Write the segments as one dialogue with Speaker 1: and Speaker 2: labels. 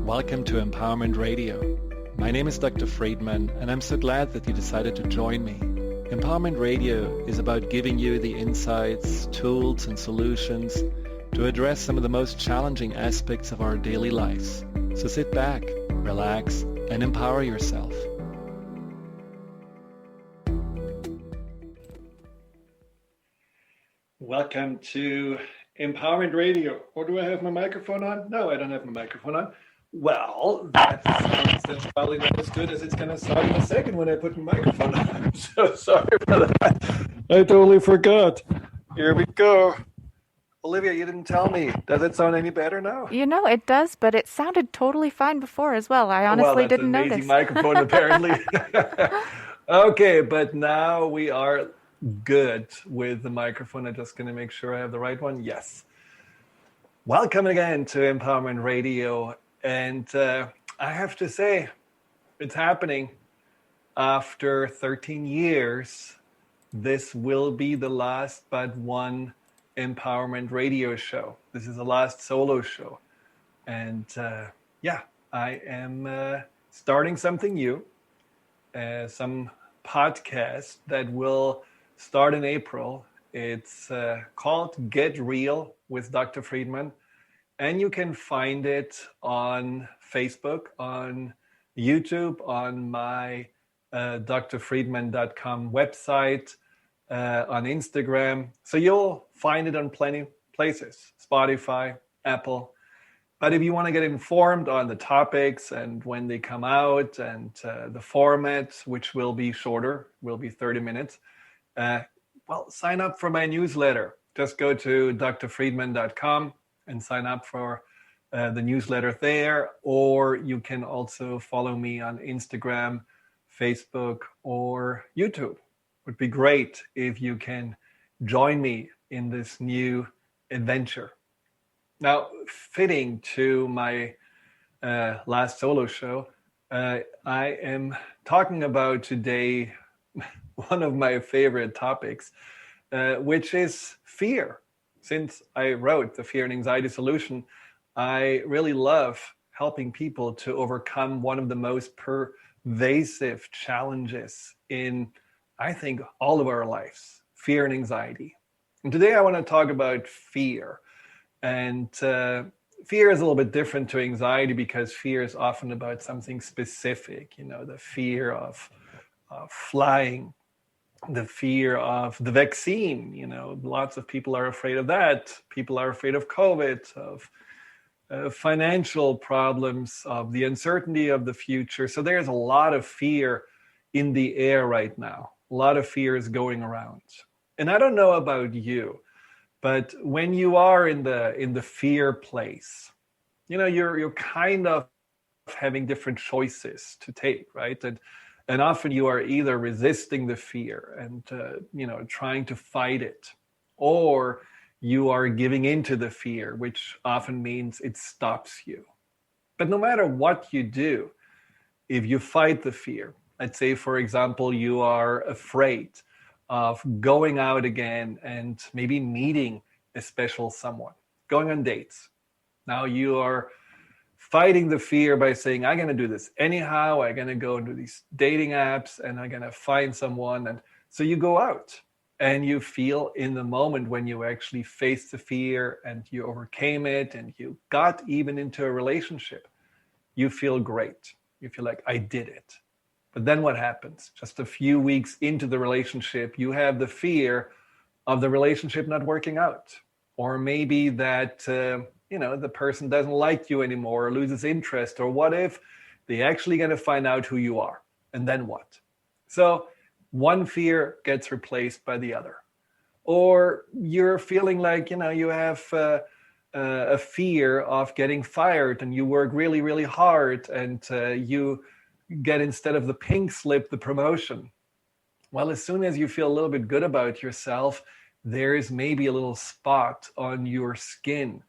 Speaker 1: Welcome to Empowerment Radio. My name is Dr. Friedman, and I'm so glad that you decided to join me. Empowerment Radio is about giving you the insights, tools, and solutions to address some of the most challenging aspects of our daily lives. So sit back, relax, and empower yourself. Welcome to Empowerment Radio. Or do I have my microphone on? No, I don't have my microphone on. Well, that sounds probably not as good as it's going to sound in a second when I put my microphone on. I'm so sorry for that. I totally forgot. Here we go. Olivia, you didn't tell me. Does it sound any better now?
Speaker 2: You know, it does, but it sounded totally fine before as well. I honestly didn't notice.
Speaker 1: Well, that's an amazing microphone, apparently. Okay, but now we are good with the microphone. I'm just going to make sure I have the right one. Yes. Welcome again to Empowerment Radio. And I have to say, it's happening. After 13 years, this will be the last but one Empowerment Radio show. This is the last solo show. And I am starting something new, some podcast that will start in April. It's called Get Real with Dr. Friedman. And you can find it on Facebook, on YouTube, on my drfriedman.com website, on Instagram. So you'll find it on plenty places, Spotify, Apple. But if you want to get informed on the topics and when they come out and the format, which will be shorter, will be 30 minutes, sign up for my newsletter. Just go to drfriedman.com and sign up for the newsletter there. Or you can also follow me on Instagram, Facebook, or YouTube. It would be great if you can join me in this new adventure. Now, fitting to my last solo show, I am talking about today one of my favorite topics, which is fear. Since I wrote the Fear and Anxiety Solution, I really love helping people to overcome one of the most pervasive challenges in, I think, all of our lives, fear and anxiety. And today I want to talk about fear. And fear is a little bit different to anxiety because fear is often about something specific, the fear of flying, the fear of the vaccine. Lots of people are afraid of that. People are afraid of COVID, of financial problems, of the uncertainty of the future. So there's a lot of fear in the air right now. A lot of fear is going around. And I don't know about you, but when you are in the fear place, you're kind of having different choices to take, right? And often you are either resisting the fear and, trying to fight it, or you are giving into the fear, which often means it stops you. But no matter what you do, if you fight the fear, let's say, for example, you are afraid of going out again and maybe meeting a special someone, going on dates. Now you are fighting the fear by saying, I'm going to do this anyhow. I'm going to go into these dating apps and I'm going to find someone. And so you go out and you feel in the moment when you actually face the fear and you overcame it and you got even into a relationship, you feel great. You feel like, I did it. But then what happens? Just a few weeks into the relationship, you have the fear of the relationship not working out. Or maybe that the person doesn't like you anymore or loses interest, or what if they actually going to find out who you are? And then what? So one fear gets replaced by the other. Or you're feeling like, you have a fear of getting fired and you work really, really hard and you get, instead of the pink slip, the promotion. Well, as soon as you feel a little bit good about yourself, there is maybe a little spot on your skin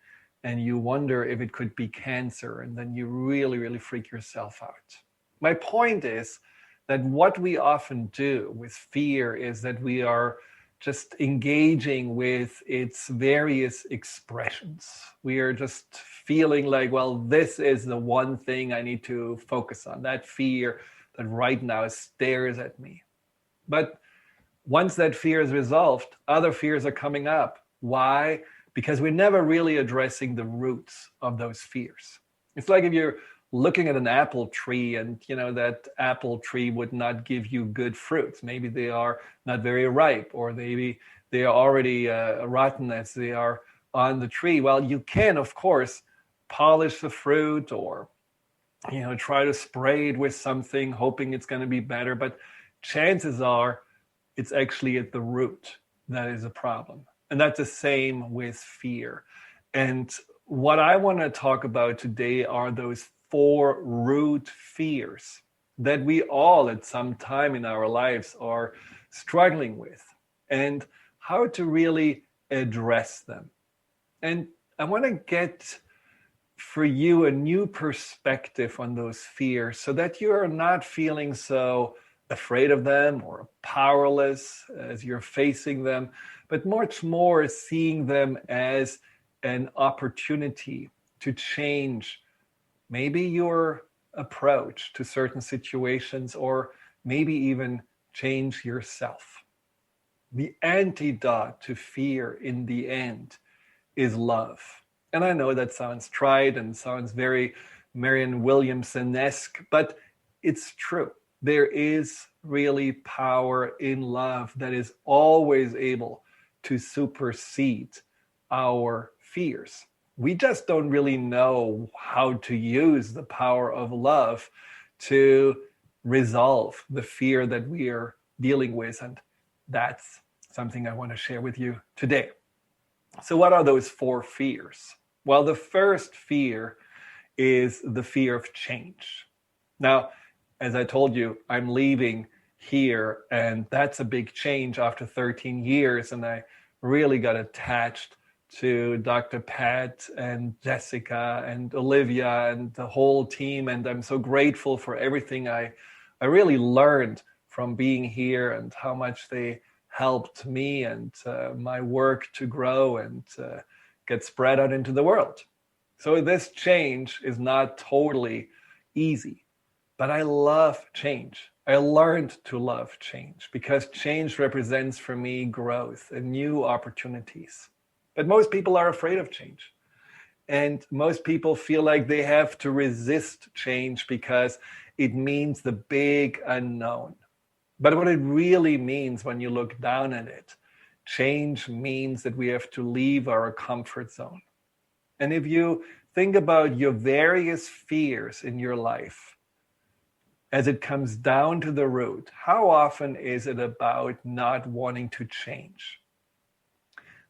Speaker 1: and you wonder if it could be cancer, and then you really, really freak yourself out. My point is that what we often do with fear is that we are just engaging with its various expressions. We are just feeling like, well, this is the one thing I need to focus on, that fear that right now stares at me. But once that fear is resolved, other fears are coming up. Why? Because we're never really addressing the roots of those fears. It's like if you're looking at an apple tree and that apple tree would not give you good fruits. Maybe they are not very ripe, or maybe they are already rotten as they are on the tree. Well, you can, of course, polish the fruit or try to spray it with something, hoping it's going to be better. But chances are it's actually at the root that is a problem. And that's the same with fear. And what I want to talk about today are those 4 root fears that we all at some time in our lives are struggling with, and how to really address them. And I want to get for you a new perspective on those fears so that you are not feeling so afraid of them or powerless as you're facing them, but much more seeing them as an opportunity to change maybe your approach to certain situations, or maybe even change yourself. The antidote to fear in the end is love. And I know that sounds trite and sounds very Marianne Williamson-esque, but it's true. There is really power in love that is always able to supersede our fears. We just don't really know how to use the power of love to resolve the fear that we are dealing with. And that's something I want to share with you today. So what are those 4 fears? Well, the first fear is the fear of change. Now, as I told you, I'm leaving here, and that's a big change after 13 years. And I really got attached to Dr. Pat and Jessica and Olivia and the whole team. And I'm so grateful for everything I really learned from being here, and how much they helped me and my work to grow and get spread out into the world. So this change is not totally easy, but I love change. I learned to love change because change represents for me growth and new opportunities. But most people are afraid of change. And most people feel like they have to resist change because it means the big unknown. But what it really means when you look down at it, change means that we have to leave our comfort zone. And if you think about your various fears in your life, as it comes down to the root, how often is it about not wanting to change?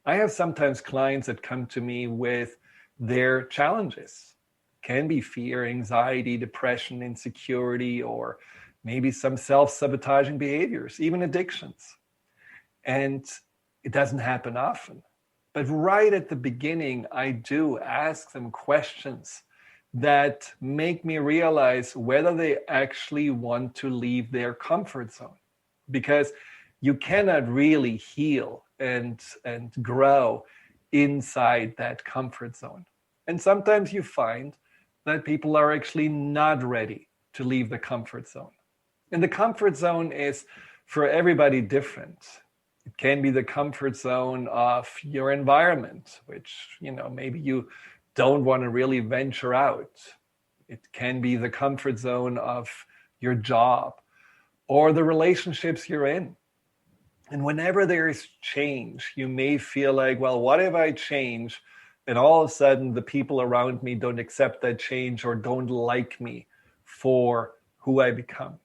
Speaker 1: I have sometimes clients that come to me with their challenges. Can be fear, anxiety, depression, insecurity, or maybe some self-sabotaging behaviors, even addictions. And it doesn't happen often. But right at the beginning, I do ask them questions that make me realize whether they actually want to leave their comfort zone. Because you cannot really heal and grow inside that comfort zone. And sometimes you find that people are actually not ready to leave the comfort zone. And the comfort zone is for everybody different. It can be the comfort zone of your environment, which, maybe you don't want to really venture out. It can be the comfort zone of your job or the relationships you're in. And whenever there is change, you may feel like, well, what if I change and all of a sudden the people around me don't accept that change or don't like me for who I become?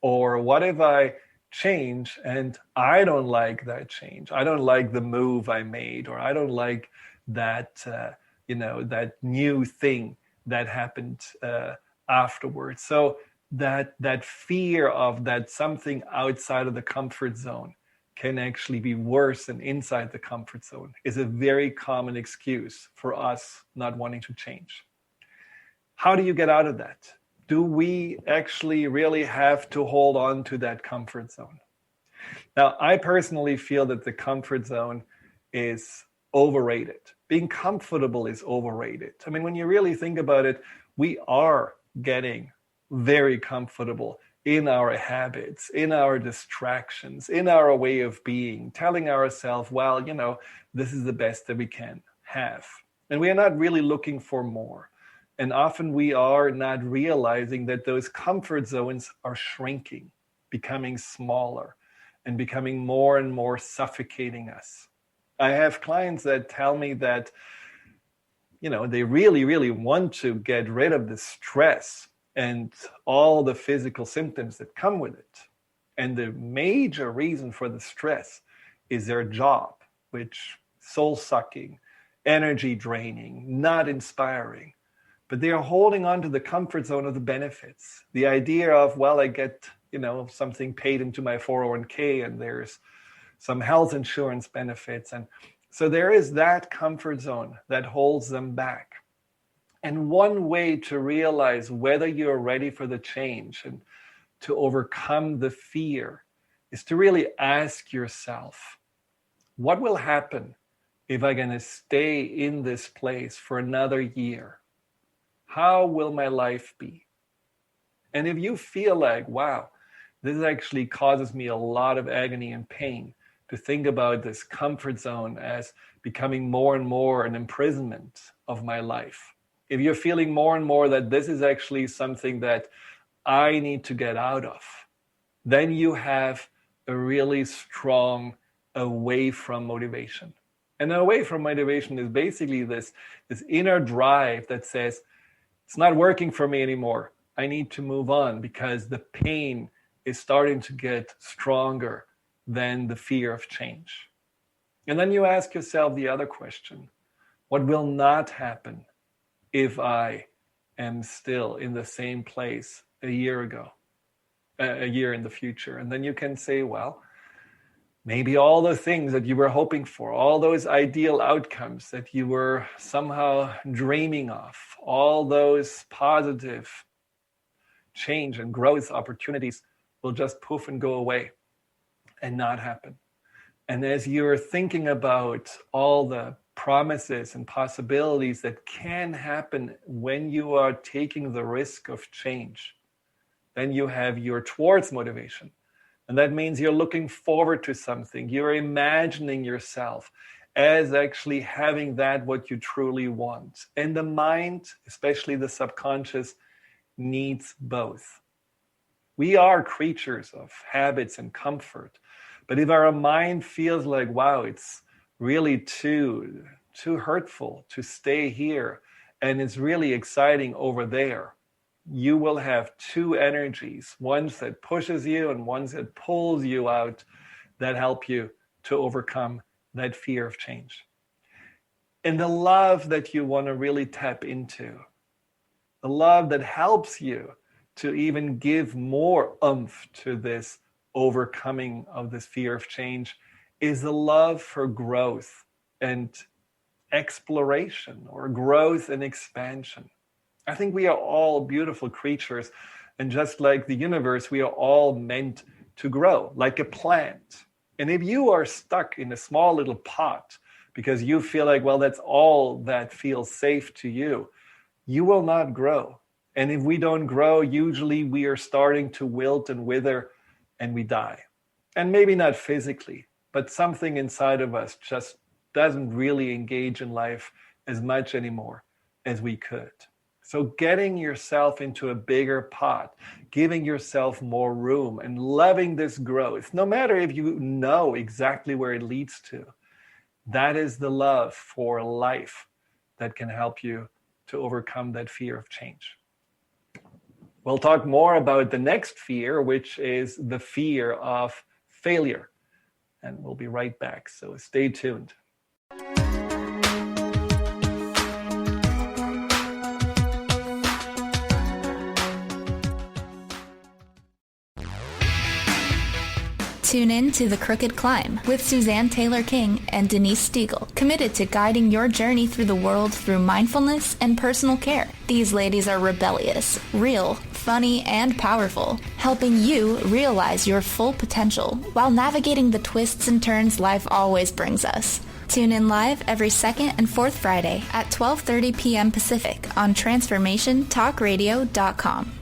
Speaker 1: Or what if I change and I don't like that change? I don't like the move I made, or I don't like that, that new thing that happened afterwards. So that fear of that something outside of the comfort zone can actually be worse than inside the comfort zone is a very common excuse for us not wanting to change. How do you get out of that? Do we actually really have to hold on to that comfort zone? Now, I personally feel that the comfort zone is overrated Being comfortable is overrated. I mean, when you really think about it, we are getting very comfortable in our habits, in our distractions, in our way of being, telling ourselves, well, this is the best that we can have. And we are not really looking for more. And often we are not realizing that those comfort zones are shrinking, becoming smaller, and becoming more and more suffocating us. I have clients that tell me that, they really, really want to get rid of the stress and all the physical symptoms that come with it. And the major reason for the stress is their job, which soul-sucking, energy draining, not inspiring. But they are holding on to the comfort zone of the benefits. The idea of, well, I get, something paid into my 401k and there's some health insurance benefits. And so there is that comfort zone that holds them back. And one way to realize whether you're ready for the change and to overcome the fear is to really ask yourself, what will happen if I'm going to stay in this place for another year? How will my life be? And if you feel like, wow, this actually causes me a lot of agony and pain to think about this comfort zone as becoming more and more an imprisonment of my life. If you're feeling more and more that this is actually something that I need to get out of, then you have a really strong away from motivation. And away from motivation is basically this inner drive that says, it's not working for me anymore. I need to move on because the pain is starting to get stronger than the fear of change. And then you ask yourself the other question, what will not happen if I am still in the same place a year in the future? And then you can say, well, maybe all the things that you were hoping for, all those ideal outcomes that you were somehow dreaming of, all those positive change and growth opportunities will just poof and go away and not happen. And as you're thinking about all the promises and possibilities that can happen when you are taking the risk of change, then you have your towards motivation. And that means you're looking forward to something. You're imagining yourself as actually having that what you truly want. And the mind, especially the subconscious, needs both. We are creatures of habits and comfort. But if our mind feels like, wow, it's really too hurtful to stay here, and it's really exciting over there, you will have two energies, one that pushes you and one that pulls you out, that help you to overcome that fear of change. And the love that you want to really tap into, the love that helps you to even give more oomph to this overcoming of this fear of change, is the love for growth and exploration, or growth and expansion. I think we are all beautiful creatures, and just like the universe, we are all meant to grow like a plant. And if you are stuck in a small little pot because you feel like, well, that's all that feels safe to you, you will not grow. And if we don't grow, usually we are starting to wilt and wither and we die. And maybe not physically, but something inside of us just doesn't really engage in life as much anymore as we could. So getting yourself into a bigger pot, giving yourself more room and loving this growth, no matter if you know exactly where it leads to, that is the love for life that can help you to overcome that fear of change. We'll talk more about the next fear, which is the fear of failure. And we'll be right back, so stay tuned.
Speaker 3: Tune in to The Crooked Climb with Suzanne Taylor King and Denise Stiegel, committed to guiding your journey through the world through mindfulness and personal care. These ladies are rebellious, real, funny, and powerful, helping you realize your full potential while navigating the twists and turns life always brings us. Tune in live every second and fourth Friday at 12:30 p.m. Pacific on TransformationTalkRadio.com.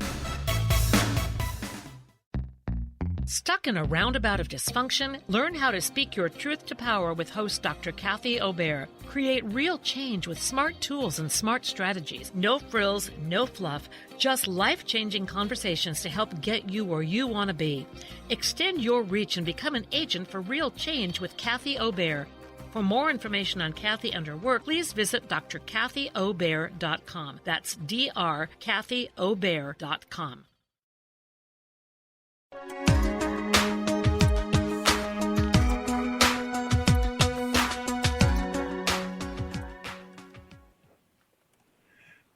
Speaker 4: Stuck in a roundabout of dysfunction? Learn how to speak your truth to power with host Dr. Kathy Obear. Create real change with smart tools and smart strategies. No frills, no fluff, just life-changing conversations to help get you where you want to be. Extend your reach and become an agent for real change with Kathy Obear. For more information on Kathy and her work, please visit drkathyobear.com. That's drkathyobear.com.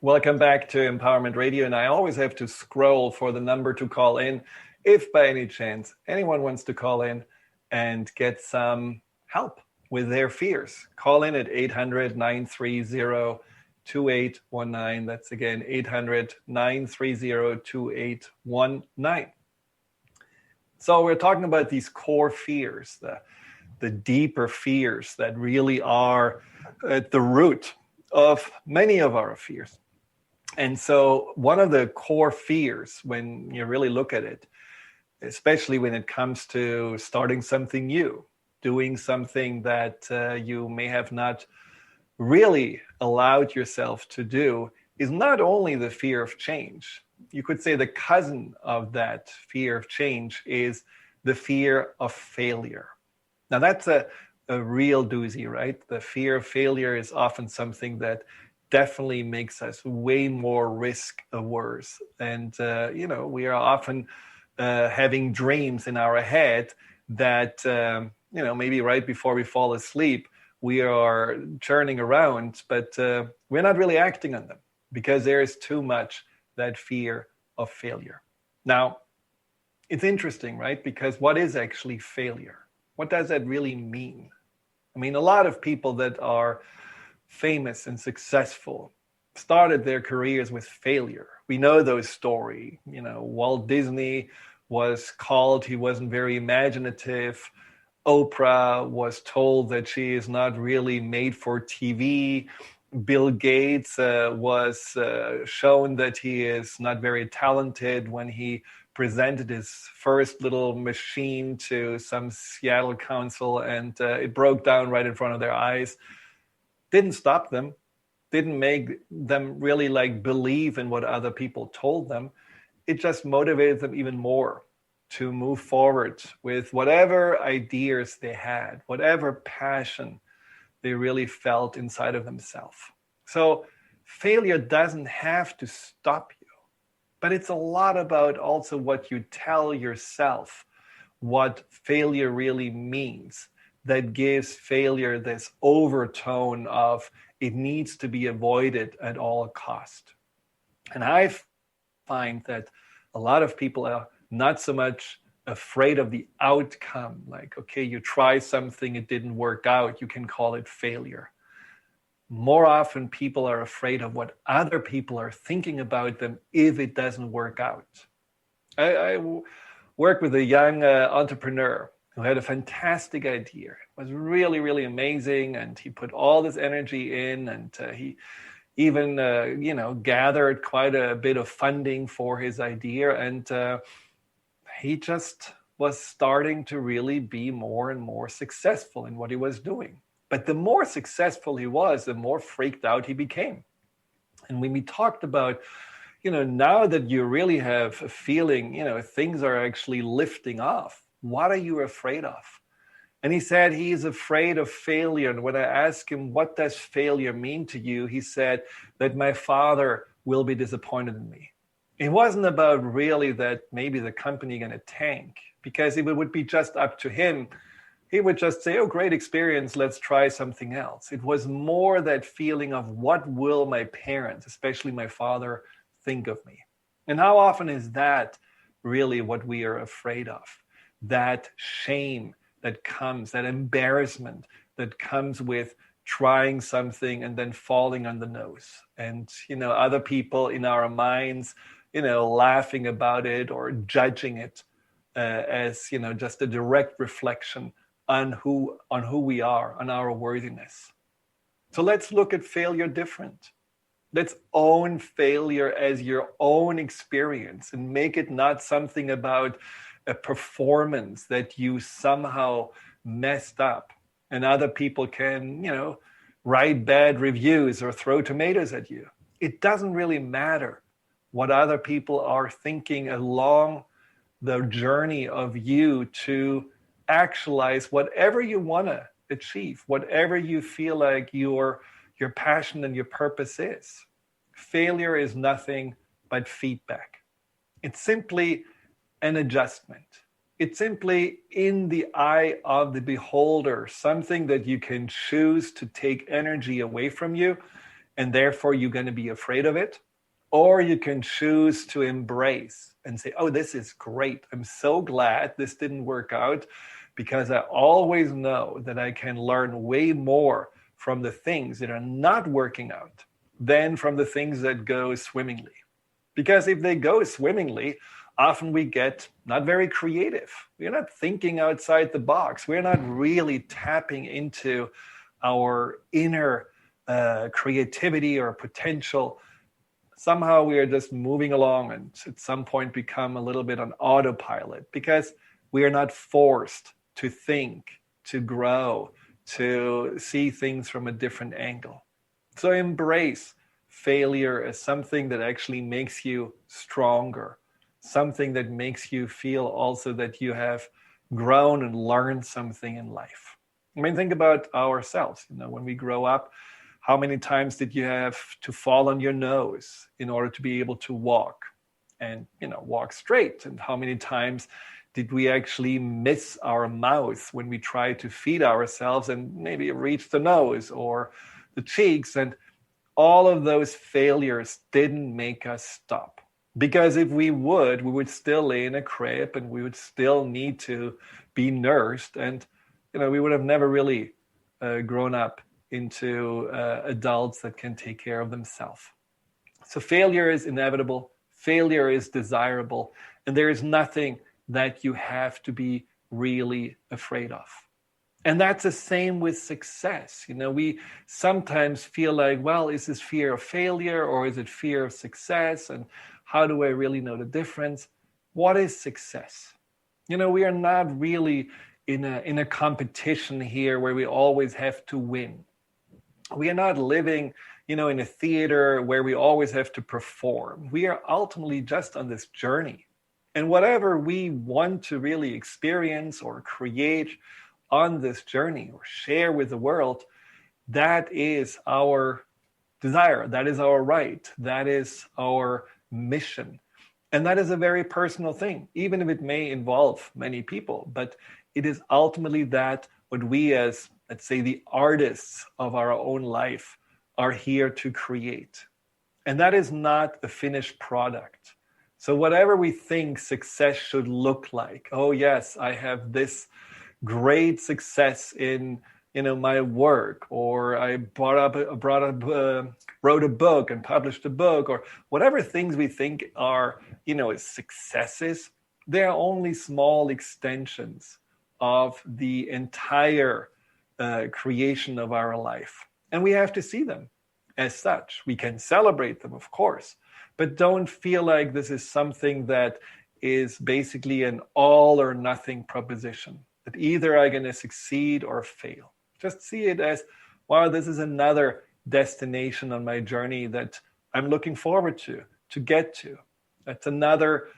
Speaker 1: Welcome back to Empowerment Radio, and I always have to scroll for the number to call in if by any chance anyone wants to call in and get some help with their fears. Call in at 800-930-2819. That's again 800-930-2819. So we're talking about these core fears, the deeper fears that really are at the root of many of our fears. And so one of the core fears, when you really look at it, especially when it comes to starting something new, doing something that you may have not really allowed yourself to do, is not only the fear of change. You could say the cousin of that fear of change is the fear of failure. Now that's a real doozy, right? The fear of failure is often something that definitely makes us way more risk averse. And, we are often having dreams in our head that, maybe right before we fall asleep, we are churning around, but we're not really acting on them because there is too much that fear of failure. Now, it's interesting, right? Because what is actually failure? What does that really mean? I mean, a lot of people that are famous and successful started their careers with failure. We know those stories. Walt Disney was called, he wasn't very imaginative. Oprah was told that she is not really made for TV. Bill Gates was shown that he is not very talented when he presented his first little machine to some Seattle council, and it broke down right in front of their eyes. Didn't stop them, didn't make them really believe in what other people told them. It just motivated them even more to move forward with whatever ideas they had, whatever passion they really felt inside of themselves. So failure doesn't have to stop you, but it's a lot about also what you tell yourself, what failure really means. That gives failure this overtone of it needs to be avoided at all cost. And I find that a lot of people are not so much afraid of the outcome, okay, you try something, it didn't work out, you can call it failure. More often people are afraid of what other people are thinking about them if it doesn't work out. I worked with a young entrepreneur who had a fantastic idea. It was really, really amazing. And he put all this energy in, and he even, gathered quite a bit of funding for his idea. And he just was starting to really be more and more successful in what he was doing. But the more successful he was, the more freaked out he became. And when we talked about, now that you really have a feeling, things are actually lifting off, what are you afraid of? And he said he's afraid of failure. And when I asked him, what does failure mean to you? He said that my father will be disappointed in me. It wasn't about really that maybe the company going to tank, because if it would be just up to him, he would just say, oh, great experience, let's try something else. It was more that feeling of what will my parents, especially my father, think of me? And how often is that really what we are afraid of? That shame that comes, that embarrassment that comes with trying something and then falling on the nose. And, other people in our minds, laughing about it or judging it as, just a direct reflection on who we are, on our worthiness. So let's look at failure different. Let's own failure as your own experience and make it not something about a performance that you somehow messed up and other people can, write bad reviews or throw tomatoes at you. It doesn't really matter what other people are thinking along the journey of you to actualize whatever you want to achieve, whatever you feel like your passion and your purpose is. Failure is nothing but feedback. It's simply an adjustment. It's simply in the eye of the beholder, something that you can choose to take energy away from you, and therefore you're going to be afraid of it. Or you can choose to embrace and say, oh, this is great. I'm so glad this didn't work out, because I always know that I can learn way more from the things that are not working out than from the things that go swimmingly. Because if they go swimmingly, often we get not very creative. We're not thinking outside the box. We're not really tapping into our inner creativity or potential. Somehow we are just moving along and at some point become a little bit on autopilot because we are not forced to think, to grow, to see things from a different angle. So embrace failure as something that actually makes you stronger, something that makes you feel also that you have grown and learned something in life. I mean, think about ourselves. When we grow up, how many times did you have to fall on your nose in order to be able to walk and, walk straight? And how many times did we actually miss our mouth when we tried to feed ourselves and maybe reach the nose or the cheeks? And all of those failures didn't make us stop. Because if we would still lay in a crib and we would still need to be nursed. And, we would have never really grown up into adults that can take care of themselves. So failure is inevitable. Failure is desirable. And there is nothing that you have to be really afraid of. And that's the same with success. We sometimes feel like, well, is this fear of failure or is it fear of success? And how do I really know the difference? What is success? We are not really in a competition here where we always have to win. We are not living, in a theater where we always have to perform. We are ultimately just on this journey. And whatever we want to really experience or create on this journey or share with the world, that is our desire. That is our right. That is our mission. And that is a very personal thing, even if it may involve many people. But it is ultimately that what we as, let's say, the artists of our own life are here to create. And that is not a finished product. So whatever we think success should look like, oh yes, I have this great success in my work, or I wrote a book and published a book, or whatever things we think are successes, they are only small extensions of the entire creation of our life. And we have to see them as such. We can celebrate them, of course, but don't feel like this is something that is basically an all or nothing proposition, that either I'm going to succeed or fail. Just see it as, wow, this is another destination on my journey that I'm looking forward to get to. That's another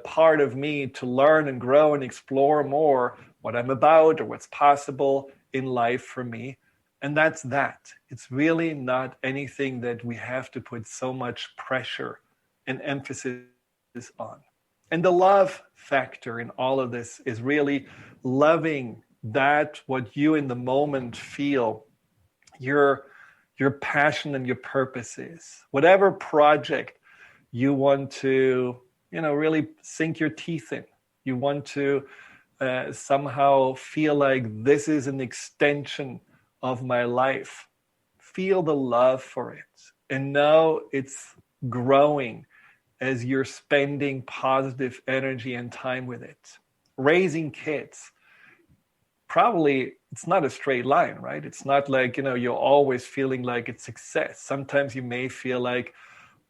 Speaker 1: part of me to learn and grow and explore more what I'm about or what's possible in life for me. And that's that. It's really not anything that we have to put so much pressure and emphasis on. And the love factor in all of this is really loving that what you in the moment feel your passion and your purpose is. Whatever project you want to, really sink your teeth in. You want to somehow feel like this is an extension of my life. Feel the love for it and know it's growing as you're spending positive energy and time with it. Raising kids, probably it's not a straight line, right? It's not like, you're always feeling like it's success. Sometimes you may feel like,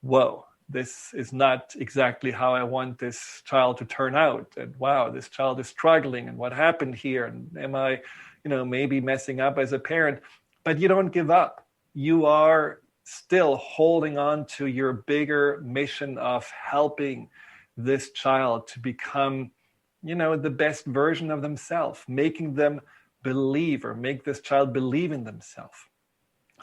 Speaker 1: whoa, this is not exactly how I want this child to turn out. And wow, this child is struggling. And what happened here? And am I, maybe messing up as a parent? But you don't give up. You are still holding on to your bigger mission of helping this child to become, the best version of themselves, making them believe or make this child believe in themselves.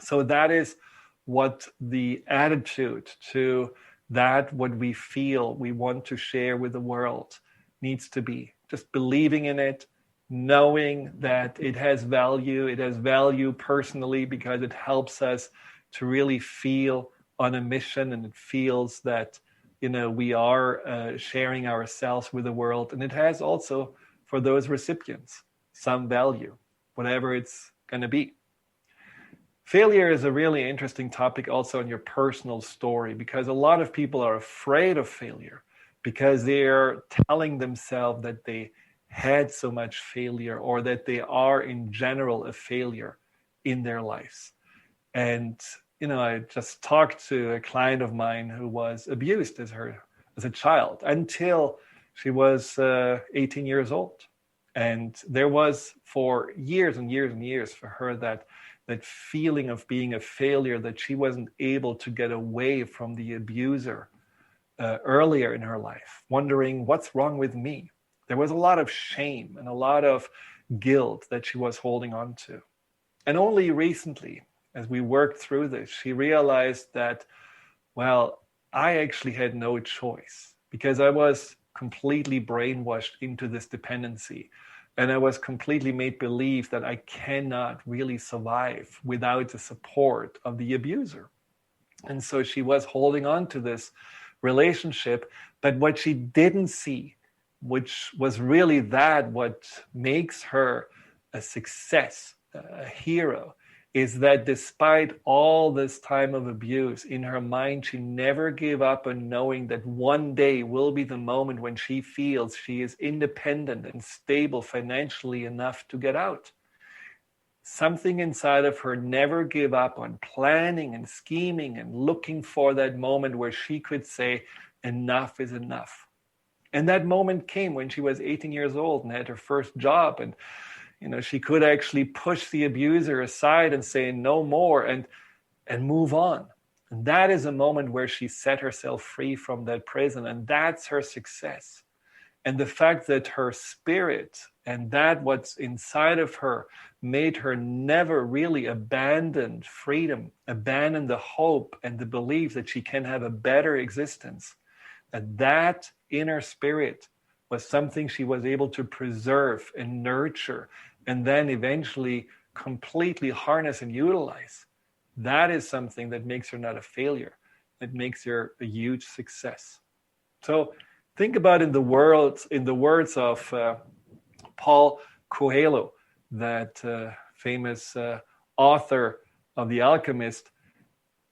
Speaker 1: So that is what the attitude to that, what we feel we want to share with the world needs to be. Just believing in it, knowing that it has value personally because it helps us to really feel on a mission, and it feels that, we are sharing ourselves with the world. And it has also, for those recipients, some value, whatever it's going to be. Failure is a really interesting topic also in your personal story, because a lot of people are afraid of failure because they're telling themselves that they had so much failure, or that they are in general a failure in their lives. And, I just talked to a client of mine who was abused as a child until she was 18 years old. And there was for years and years and years for her that feeling of being a failure, that she wasn't able to get away from the abuser earlier in her life, wondering what's wrong with me. There was a lot of shame and a lot of guilt that she was holding on to. And only recently, as we worked through this, she realized that, well, I actually had no choice, because I was completely brainwashed into this dependency. And I was completely made believe that I cannot really survive without the support of the abuser. And so she was holding on to this relationship. But what she didn't see, which was really what makes her a success, a hero, is that despite all this time of abuse, in her mind, she never gave up on knowing that one day will be the moment when she feels she is independent and stable financially enough to get out. Something inside of her never gave up on planning and scheming and looking for that moment where she could say, enough is enough. And that moment came when she was 18 years old and had her first job, and she could actually push the abuser aside and say no more and move on. And that is a moment where she set herself free from that prison, and that's her success. And the fact that her spirit and that what's inside of her made her never really abandon freedom, abandon the hope and the belief that she can have a better existence, that inner spirit was something she was able to preserve and nurture, and then eventually completely harness and utilize. That is something that makes her not a failure. It makes her a huge success. So think about in the words of Paul Coelho, that famous author of The Alchemist.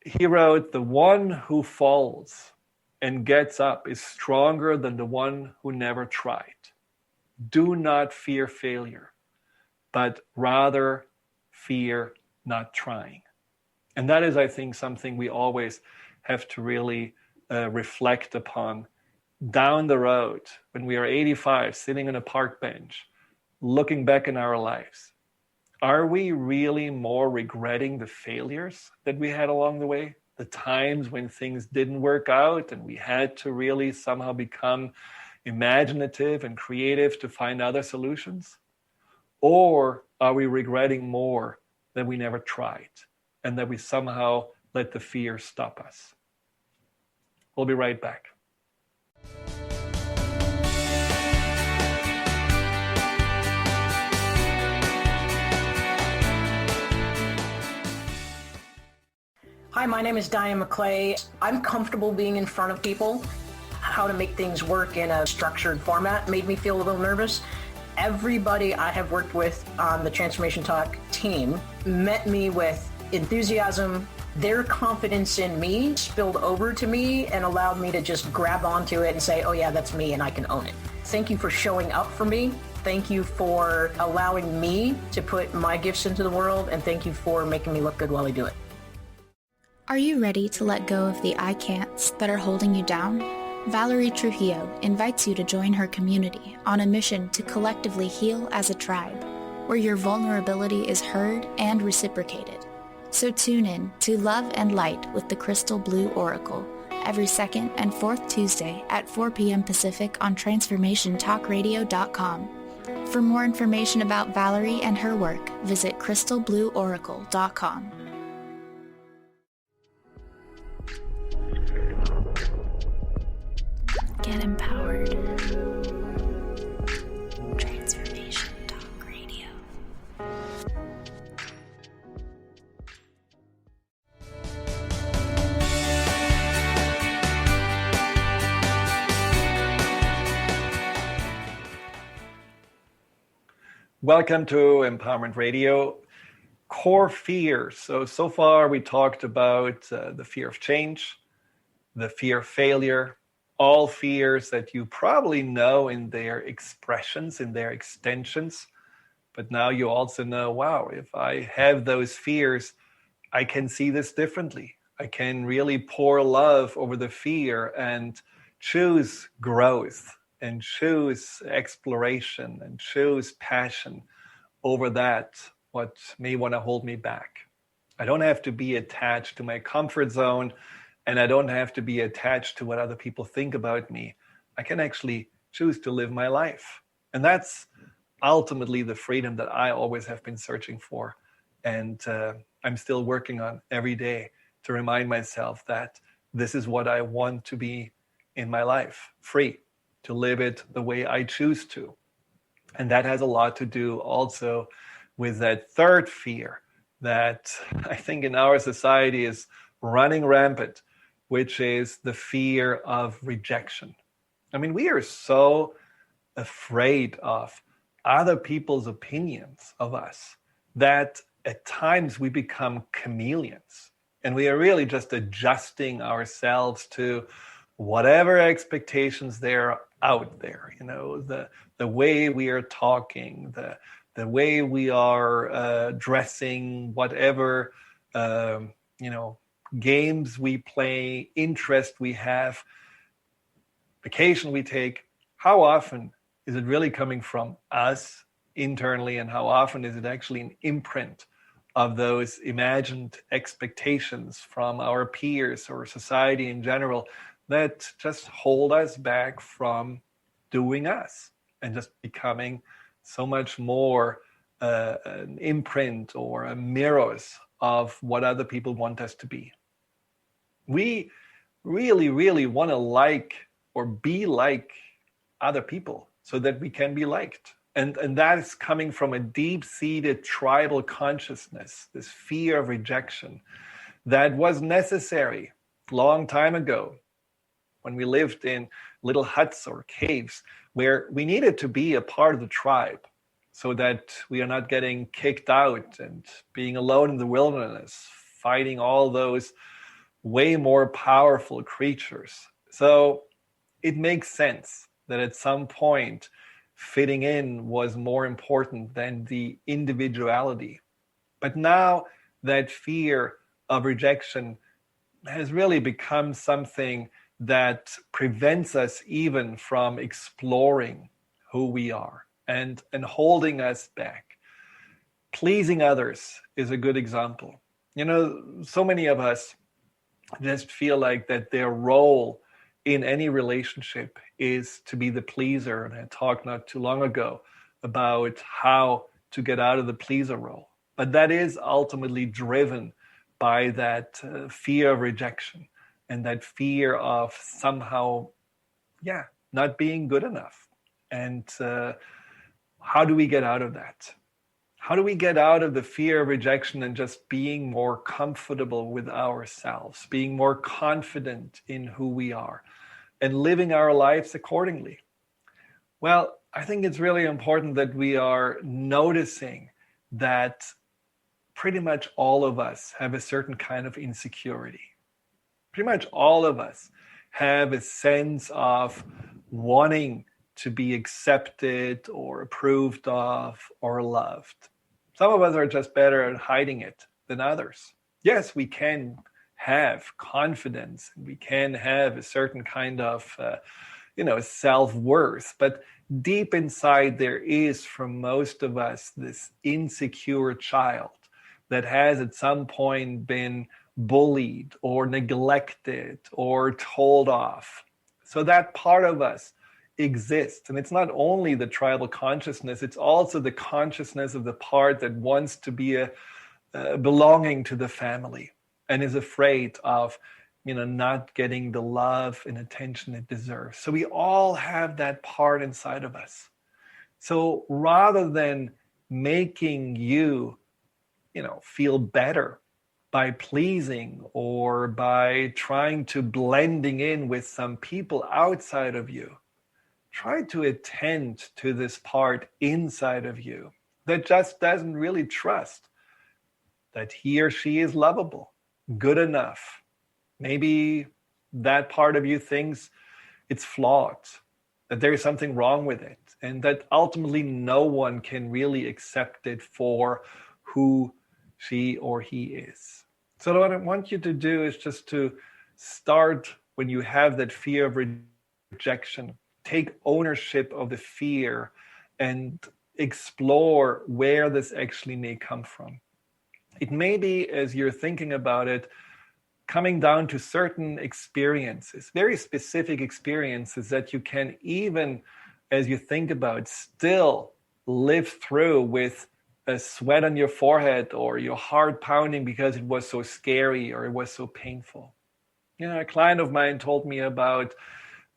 Speaker 1: He wrote, "The one who falls and gets up is stronger than the one who never tried. Do not fear failure, but rather fear not trying." And that is, I think, something we always have to really reflect upon down the road when we are 85, sitting on a park bench, looking back in our lives. Are we really more regretting the failures that we had along the way? The times when things didn't work out and we had to really somehow become imaginative and creative to find other solutions? Or are we regretting more that we never tried and that we somehow let the fear stop us? We'll be right back.
Speaker 5: Hi, my name is Diane McClay. I'm comfortable being in front of people. How to make things work in a structured format made me feel a little nervous. Everybody I have worked with on the Transformation Talk team met me with enthusiasm. Their confidence in me spilled over to me and allowed me to just grab onto it and say, oh yeah, that's me and I can own it. Thank you for showing up for me. Thank you for allowing me to put my gifts into the world, and thank you for making me look good while I do it.
Speaker 3: Are you ready to let go of the I can'ts that are holding you down? Valerie Trujillo invites you to join her community on a mission to collectively heal as a tribe, where your vulnerability is heard and reciprocated. So tune in to Love and Light with the Crystal Blue Oracle every second and fourth Tuesday at 4 p.m. Pacific on TransformationTalkRadio.com. For more information about Valerie and her work, visit crystalblueoracle.com. Get empowered. Transformation Talk Radio.
Speaker 1: Welcome to Empowerment Radio. Core fears. So far we talked about the fear of change, the fear of failure, all fears that you probably know in their expressions, in their extensions. But now you also know, wow, if I have those fears, I can see this differently. I can really pour love over the fear and choose growth and choose exploration and choose passion over that, what may want to hold me back. I don't have to be attached to my comfort zone, and I don't have to be attached to what other people think about me. I can actually choose to live my life. And that's ultimately the freedom that I always have been searching for. And I'm still working on every day to remind myself that this is what I want to be in my life, free, to live it the way I choose to. And that has a lot to do also with that third fear that I think in our society is running rampant, which is the fear of rejection. I mean, we are so afraid of other people's opinions of us that at times we become chameleons, and we are really just adjusting ourselves to whatever expectations there are out there. You know, the way we are talking, the way we are dressing, whatever games we play, interest we have, vacation we take. How often is it really coming from us internally, and how often is it actually an imprint of those imagined expectations from our peers or society in general that just hold us back from doing us and just becoming so much more an imprint or a mirrors of what other people want us to be. We really, really want to like or be like other people so that we can be liked. And that is coming from a deep-seated tribal consciousness, this fear of rejection that was necessary a long time ago when we lived in little huts or caves where we needed to be a part of the tribe so that we are not getting kicked out and being alone in the wilderness, fighting all those way more powerful creatures. So it makes sense that at some point fitting in was more important than the individuality. But now that fear of rejection has really become something that prevents us even from exploring who we are and holding us back. Pleasing others is a good example. You know, so many of us just feel like that their role in any relationship is to be the pleaser. And I talked not too long ago about how to get out of the pleaser role. But that is ultimately driven by that fear of rejection and that fear of somehow, not being good enough. And how do we get out of that? How do we get out of the fear of rejection and just being more comfortable with ourselves, being more confident in who we are, and living our lives accordingly? Well, I think it's really important that we are noticing that pretty much all of us have a certain kind of insecurity. Pretty much all of us have a sense of wanting to be accepted or approved of or loved. Some of us are just better at hiding it than others. Yes, we can have confidence, we can have a certain kind of self-worth, but deep inside there is, for most of us, this insecure child that has at some point been bullied or neglected or told off. So that part of us exists. And it's not only the tribal consciousness, it's also the consciousness of the part that wants to be belonging to the family and is afraid of not getting the love and attention it deserves. So we all have that part inside of us. So rather than making you feel better by pleasing or by trying to blending in with some people outside of you, try to attend to this part inside of you that just doesn't really trust that he or she is lovable, good enough. Maybe that part of you thinks it's flawed, that there is something wrong with it, and that ultimately no one can really accept it for who she or he is. So what I want you to do is just to start, when you have that fear of rejection, take ownership of the fear and explore where this actually may come from. It may be, as you're thinking about it, coming down to certain experiences, very specific experiences that you can, even as you think about, still live through with a sweat on your forehead or your heart pounding because it was so scary or it was so painful. A client of mine told me about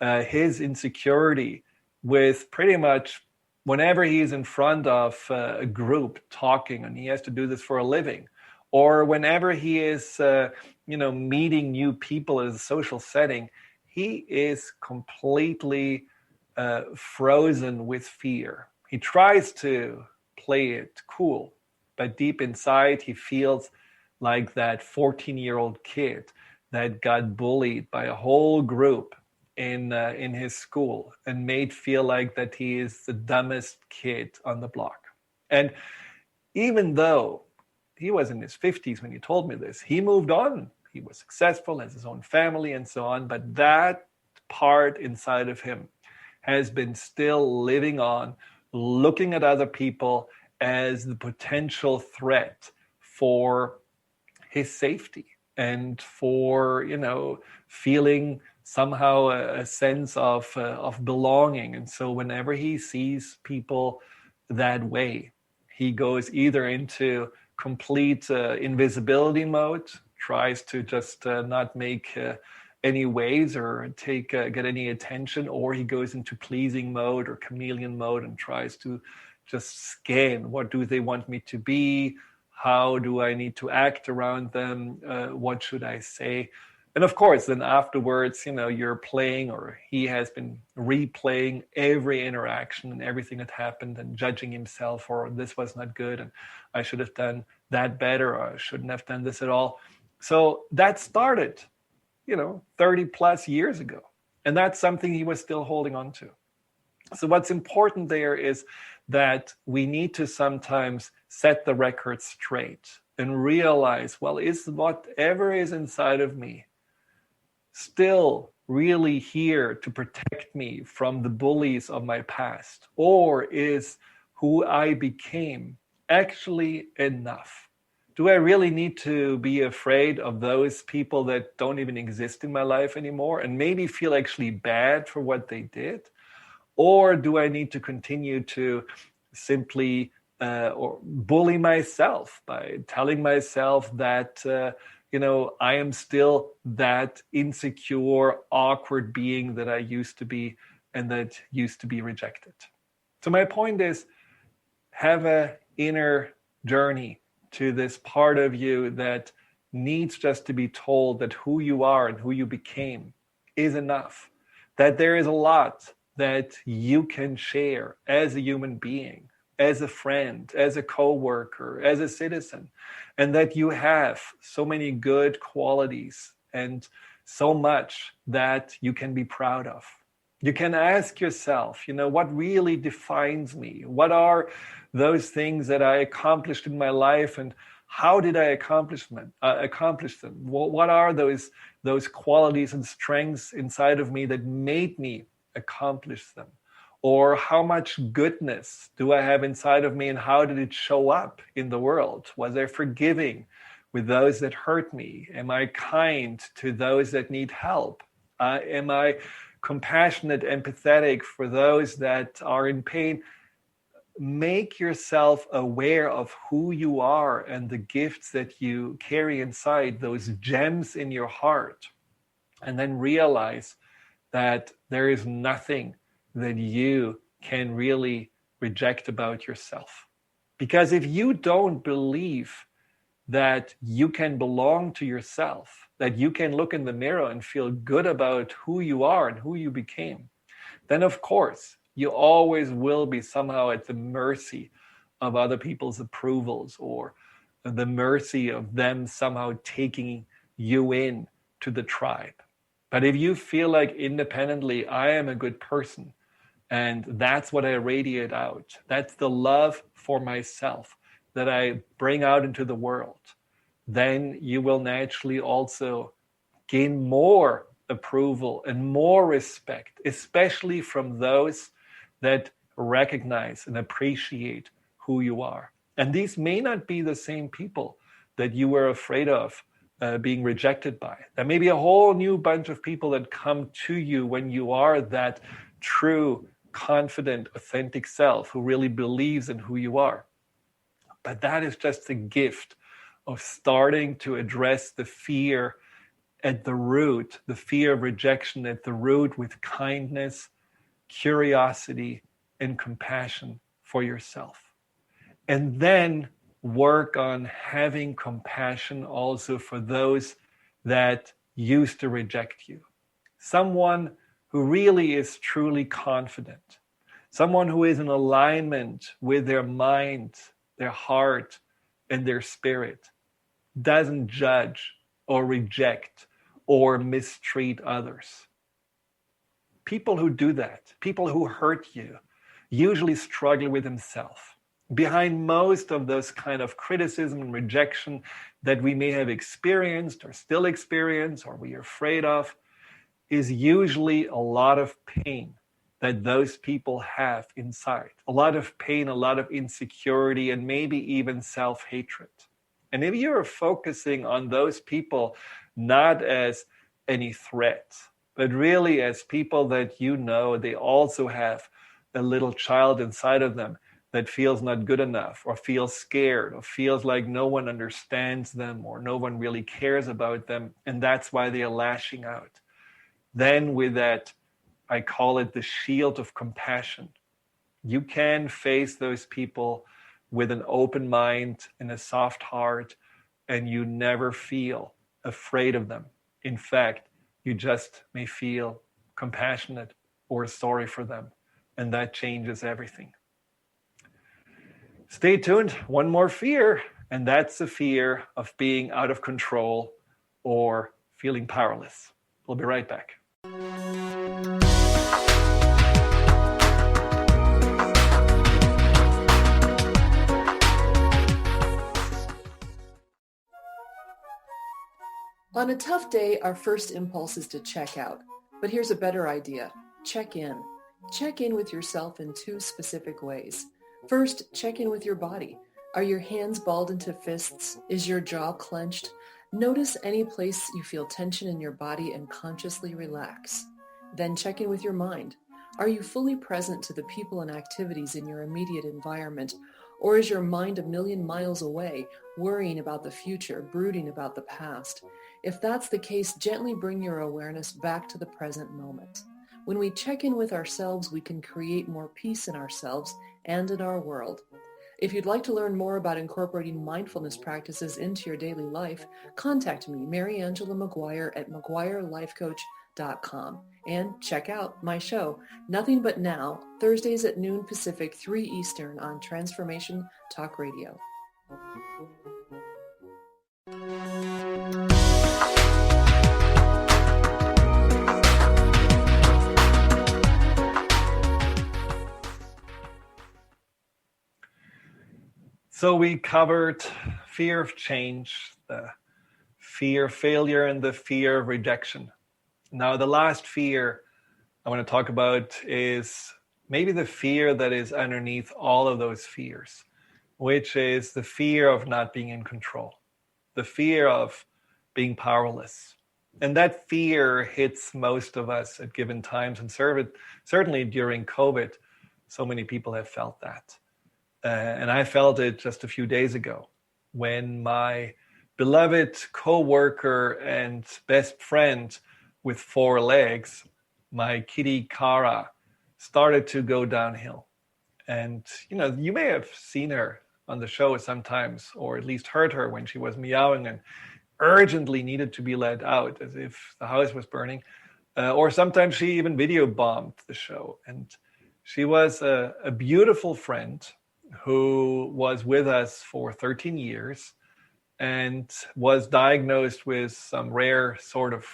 Speaker 1: his insecurity with pretty much whenever he's in front of a group talking, and he has to do this for a living, or whenever he is meeting new people in a social setting, he is completely frozen with fear. He tries to play it cool, but deep inside he feels like that 14-year-old kid that got bullied by a whole group in his school and made feel like that he is the dumbest kid on the block. And even though he was in his 50s when he told me this, he moved on. He was successful, has his own family and so on, but that part inside of him has been still living on, looking at other people as the potential threat for his safety and for, feeling somehow a sense of belonging. And so whenever he sees people that way, he goes either into complete invisibility mode, tries to just not make any waves or get any attention, or he goes into pleasing mode or chameleon mode and tries to just scan, what do they want me to be? How do I need to act around them? What should I say? And of course, then afterwards, you're playing, or he has been replaying every interaction and everything that happened and judging himself, or this was not good and I should have done that better, or I shouldn't have done this at all. So that started, 30 plus years ago. And that's something he was still holding on to. So what's important there is that we need to sometimes set the record straight and realize, well, is whatever is inside of me still really here to protect me from the bullies of my past? Or is who I became actually enough? Do I really need to be afraid of those people that don't even exist in my life anymore and maybe feel actually bad for what they did? Or do I need to continue to simply or bully myself by telling myself that I am still that insecure, awkward being that I used to be and that used to be rejected? So my point is, have an inner journey to this part of you that needs just to be told that who you are and who you became is enough, that there is a lot that you can share as a human being, as a friend, as a coworker, as a citizen, and that you have so many good qualities and so much that you can be proud of. You can ask yourself, what really defines me? What are those things that I accomplished in my life, and how did I accomplish them? What are those qualities and strengths inside of me that made me accomplish them? Or how much goodness do I have inside of me, and how did it show up in the world? Was I forgiving with those that hurt me? Am I kind to those that need help? Am I compassionate, empathetic for those that are in pain? Make yourself aware of who you are and the gifts that you carry inside, those gems in your heart, and then realize that there is nothing that you can really reject about yourself. Because if you don't believe that you can belong to yourself, that you can look in the mirror and feel good about who you are and who you became, then of course you always will be somehow at the mercy of other people's approvals, or the mercy of them somehow taking you in to the tribe. But if you feel like independently, I am a good person, and that's what I radiate out, that's the love for myself that I bring out into the world, then you will naturally also gain more approval and more respect, especially from those that recognize and appreciate who you are. And these may not be the same people that you were afraid of being rejected by. There may be a whole new bunch of people that come to you when you are that true, confident, authentic self who really believes in who you are. But that is just the gift of starting to address the fear at the root, the fear of rejection at the root, with kindness, curiosity, and compassion for yourself. And then work on having compassion also for those that used to reject you. Someone who really is truly confident, someone who is in alignment with their mind, their heart, and their spirit, doesn't judge or reject or mistreat others. People who do that, people who hurt you, usually struggle with themselves. Behind most of those kind of criticism and rejection that we may have experienced or still experience or we are afraid of is usually a lot of pain that those people have inside. A lot of pain, a lot of insecurity, and maybe even self-hatred. And if you're focusing on those people not as any threat, but really as people that they also have a little child inside of them that feels not good enough, or feels scared, or feels like no one understands them, or no one really cares about them, and that's why they are lashing out. Then with that, I call it the shield of compassion. You can face those people with an open mind and a soft heart, and you never feel afraid of them. In fact, you just may feel compassionate or sorry for them, and that changes everything. Stay tuned. One more fear, and that's the fear of being out of control or feeling powerless. We'll be right back.
Speaker 6: On a tough day, our first impulse is to check out. But here's a better idea. Check in. Check in with yourself in two specific ways. First, check in with your body. Are your hands balled into fists? Is your jaw clenched? Notice any place you feel tension in your body and consciously relax. Then check in with your mind. Are you fully present to the people and activities in your immediate environment? Or is your mind a million miles away, worrying about the future, brooding about the past? If that's the case, gently bring your awareness back to the present moment. When we check in with ourselves, we can create more peace in ourselves and in our world. If you'd like to learn more about incorporating mindfulness practices into your daily life, contact me, Mary Angela McGuire at McGuireLifeCoach.com, and check out my show, Nothing But Now, Thursdays at noon Pacific, 3 Eastern on Transformation Talk Radio.
Speaker 1: So we covered fear of change, the fear of failure, and the fear of rejection. Now, the last fear I want to talk about is maybe the fear that is underneath all of those fears, which is the fear of not being in control, the fear of being powerless. And that fear hits most of us at given times, and certainly during COVID, so many people have felt that. And I felt it just a few days ago when my beloved co-worker and best friend with 4 legs, my kitty Kara, started to go downhill. And, you may have seen her on the show sometimes, or at least heard her when she was meowing and urgently needed to be let out as if the house was burning. Or sometimes she even video bombed the show. And she was a beautiful friend who was with us for 13 years and was diagnosed with some rare sort of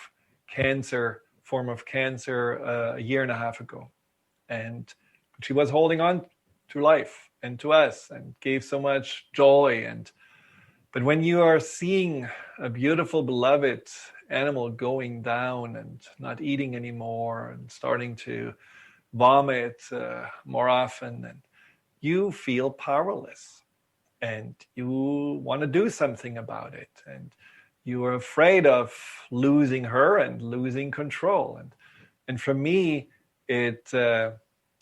Speaker 1: form of cancer a year and a half ago. And she was holding on to life and to us and gave so much joy. But when you are seeing a beautiful, beloved animal going down and not eating anymore and starting to vomit more often, and you feel powerless and you want to do something about it. And you are afraid of losing her and losing control. And for me, I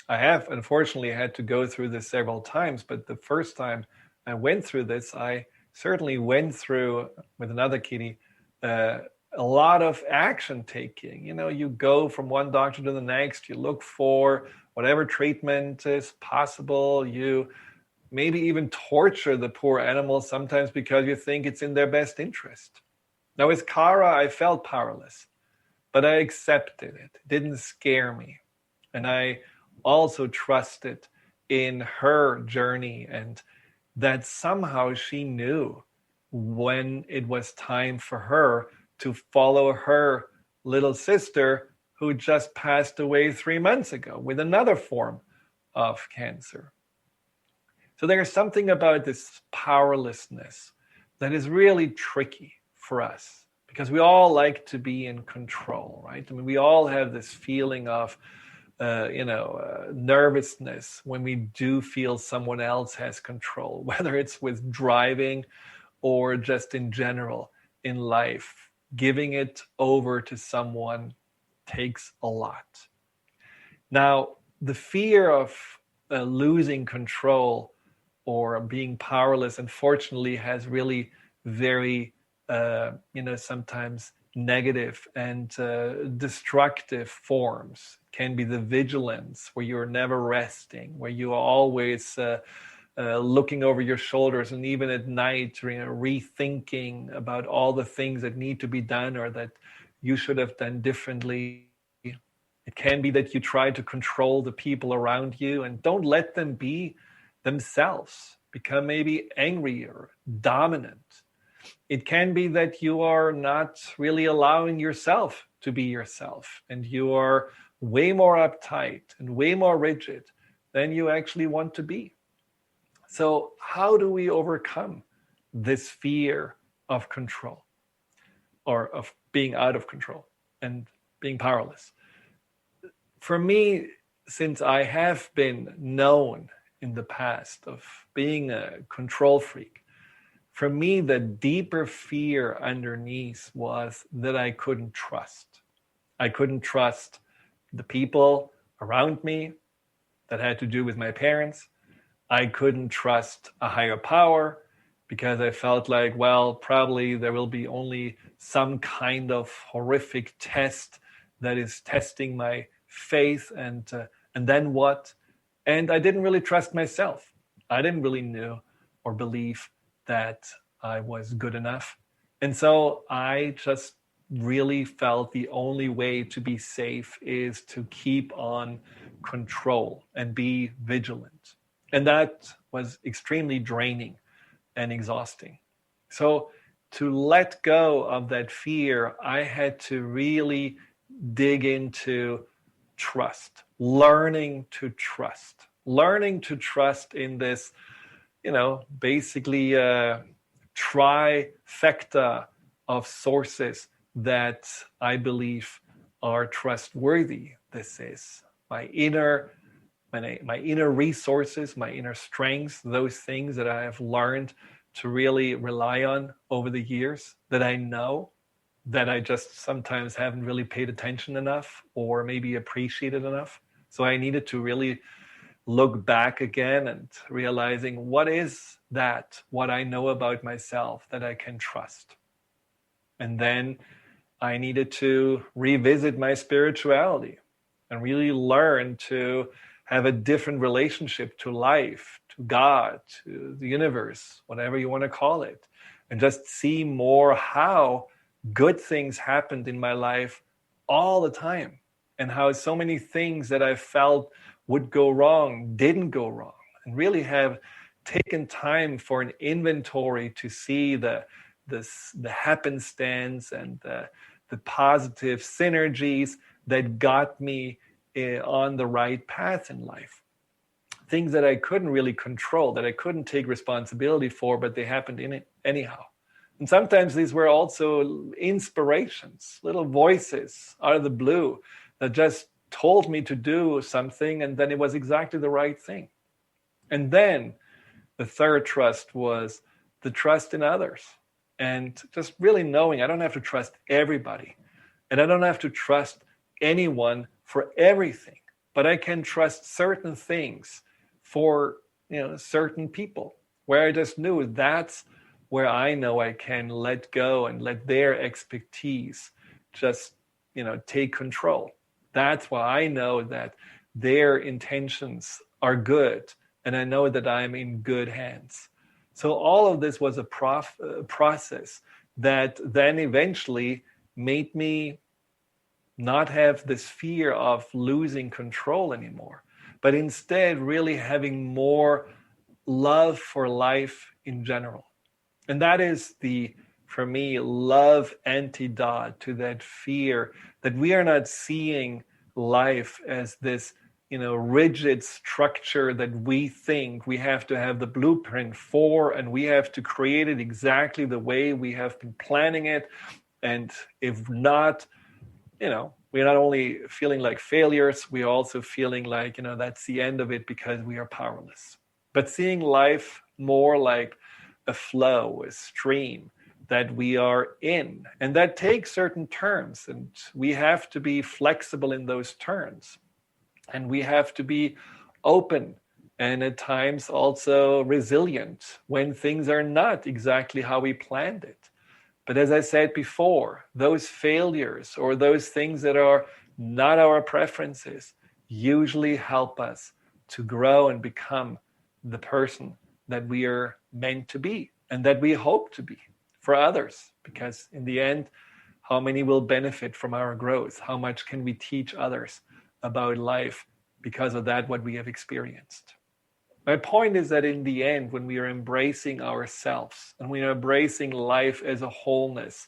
Speaker 1: have unfortunately had to go through this several times, but the first time I went through this, I certainly went through with another kitty a lot of action taking. You go from one doctor to the next, you look for whatever treatment is possible. You maybe even torture the poor animals sometimes because you think it's in their best interest. Now with Kara, I felt powerless, but I accepted it. It didn't scare me. And I also trusted in her journey, and that somehow she knew when it was time for her to follow her little sister who just passed away 3 months ago with another form of cancer. So there's something about this powerlessness that is really tricky for us because we all like to be in control, right? I mean, we all have this feeling of, nervousness when we do feel someone else has control, whether it's with driving or just in general in life. Giving it over to someone takes a lot. Now, the fear of losing control or being powerless, unfortunately, has really very, sometimes negative and destructive forms. Can be the vigilance, where you're never resting, where you are always looking over your shoulders, and even at night, rethinking about all the things that need to be done or that you should have done differently. It can be that you try to control the people around you and don't let them be themselves, become maybe angry or dominant. It can be that you are not really allowing yourself to be yourself, and you are way more uptight and way more rigid than you actually want to be. So how do we overcome this fear of control, or of being out of control and being powerless? For me, since I have been known in the past of being a control freak, for me, the deeper fear underneath was that I couldn't trust. I couldn't trust the people around me that had to do with my parents. I couldn't trust a higher power because I felt like, well, probably there will be only some kind of horrific test that is testing my faith, and then what? And I didn't really trust myself. I didn't really know or believe that I was good enough. And so I just really felt the only way to be safe is to keep on control and be vigilant. And that was extremely draining and exhausting. So to let go of that fear, I had to really dig into trust, learning to trust in this basically trifecta of sources that I believe are trustworthy. This is my inner resources, my inner strengths, those things that I have learned to really rely on over the years, that I know, that I just sometimes haven't really paid attention enough or maybe appreciated enough. So I needed to really look back again and realizing what I know about myself that I can trust. And then I needed to revisit my spirituality and really learn to have a different relationship to life, to God, to the universe, whatever you want to call it, and just see more how good things happened in my life all the time, and how so many things that I felt would go wrong didn't go wrong, and really have taken time for an inventory to see the happenstance and the positive synergies that got me on the right path in life. Things that I couldn't really control, that I couldn't take responsibility for, but they happened in it anyhow. And sometimes these were also inspirations, little voices out of the blue that just told me to do something, and then it was exactly the right thing. And then the third trust was the trust in others, and just really knowing I don't have to trust everybody, and I don't have to trust anyone for everything, but I can trust certain things for certain people, where I just knew that's where I know I can let go and let their expertise just take control. That's why I know that their intentions are good, and I know that I'm in good hands. So all of this was a process that then eventually made me not have this fear of losing control anymore, but instead really having more love for life in general. And that is for me, love antidote to that fear that we are not seeing life as this, rigid structure that we think we have to have the blueprint for, and we have to create it exactly the way we have been planning it. And if not, we're not only feeling like failures, we're also feeling like, that's the end of it because we are powerless. But seeing life more like a flow, a stream that we are in, and that takes certain turns, and we have to be flexible in those turns, and we have to be open and at times also resilient when things are not exactly how we planned it. But as I said before, those failures or those things that are not our preferences usually help us to grow and become the person that we are meant to be and that we hope to be for others. Because in the end, how many will benefit from our growth? How much can we teach others about life because of that, what we have experienced? My point is that in the end, when we are embracing ourselves and we are embracing life as a wholeness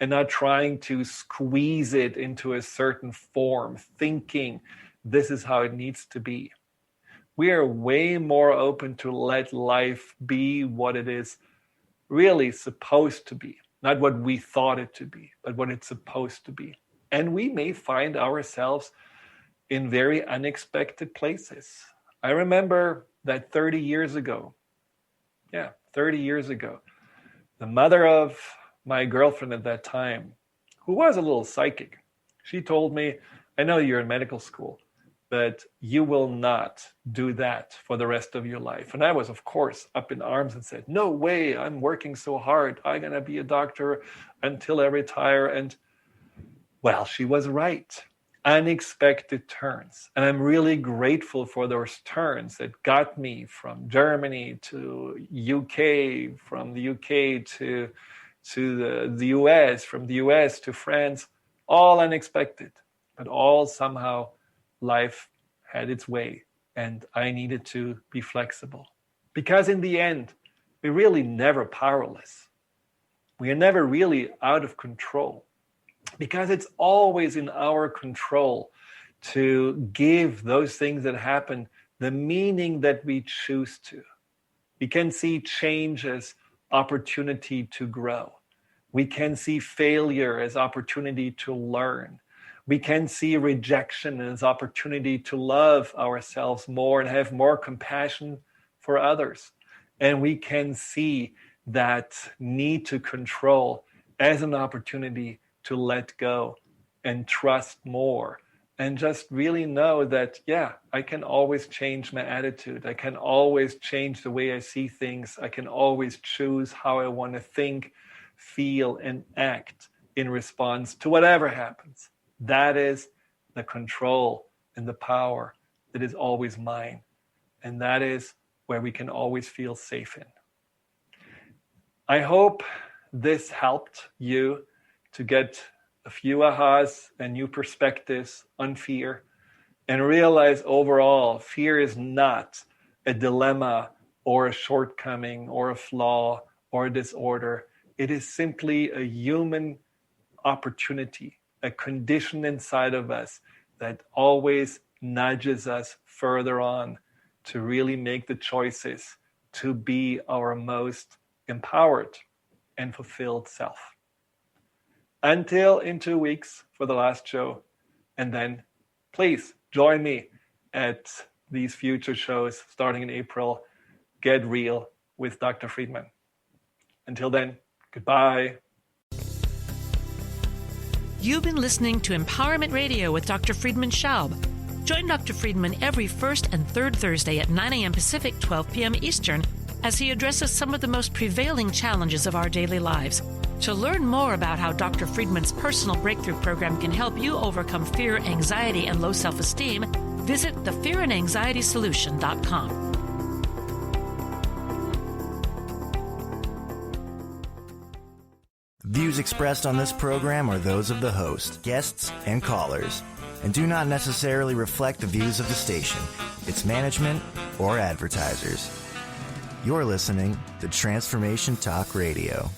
Speaker 1: and not trying to squeeze it into a certain form, thinking this is how it needs to be, we are way more open to let life be what it is really supposed to be. Not what we thought it to be, but what it's supposed to be. And we may find ourselves in very unexpected places. I remember that 30 years ago, the mother of my girlfriend at that time, who was a little psychic, she told me, I know you're in medical school, but you will not do that for the rest of your life. And I was, of course, up in arms and said, no way, I'm working so hard. I'm going to be a doctor until I retire. And well, she was right. Unexpected turns. And I'm really grateful for those turns that got me from Germany to UK, from the UK to the US, from the US to France, all unexpected, but all somehow life had its way, and I needed to be flexible. Because in the end, we're really never powerless. We are never really out of control, because it's always in our control to give those things that happen the meaning that we choose to. We can see change as opportunity to grow. We can see failure as opportunity to learn. We can see rejection as opportunity to love ourselves more and have more compassion for others. And we can see that need to control as an opportunity to let go and trust more. And just really know that, yeah, I can always change my attitude. I can always change the way I see things. I can always choose how I want to think, feel, and act in response to whatever happens. That is the control and the power that is always mine. And that is where we can always feel safe in. I hope this helped you to get a few ahas and new perspectives on fear, and realize overall fear is not a dilemma or a shortcoming or a flaw or a disorder. It is simply a human opportunity, a condition inside of us that always nudges us further on to really make the choices to be our most empowered and fulfilled self. Until in 2 weeks for the last show. And then please join me at these future shows starting in April. Get Real with Dr. Friedman. Until then, goodbye.
Speaker 4: You've been listening to Empowerment Radio with Dr. Friedman Schaub. Join Dr. Friedman every first and third Thursday at 9 a.m. Pacific, 12 p.m. Eastern, as he addresses some of the most prevailing challenges of our daily lives. To learn more about how Dr. Friedman's personal breakthrough program can help you overcome fear, anxiety, and low self-esteem, visit thefearandanxietysolution.com.
Speaker 7: Views expressed on this program are those of the host, guests, and callers, and do not necessarily reflect the views of the station, its management, or advertisers. You're listening to Transformation Talk Radio.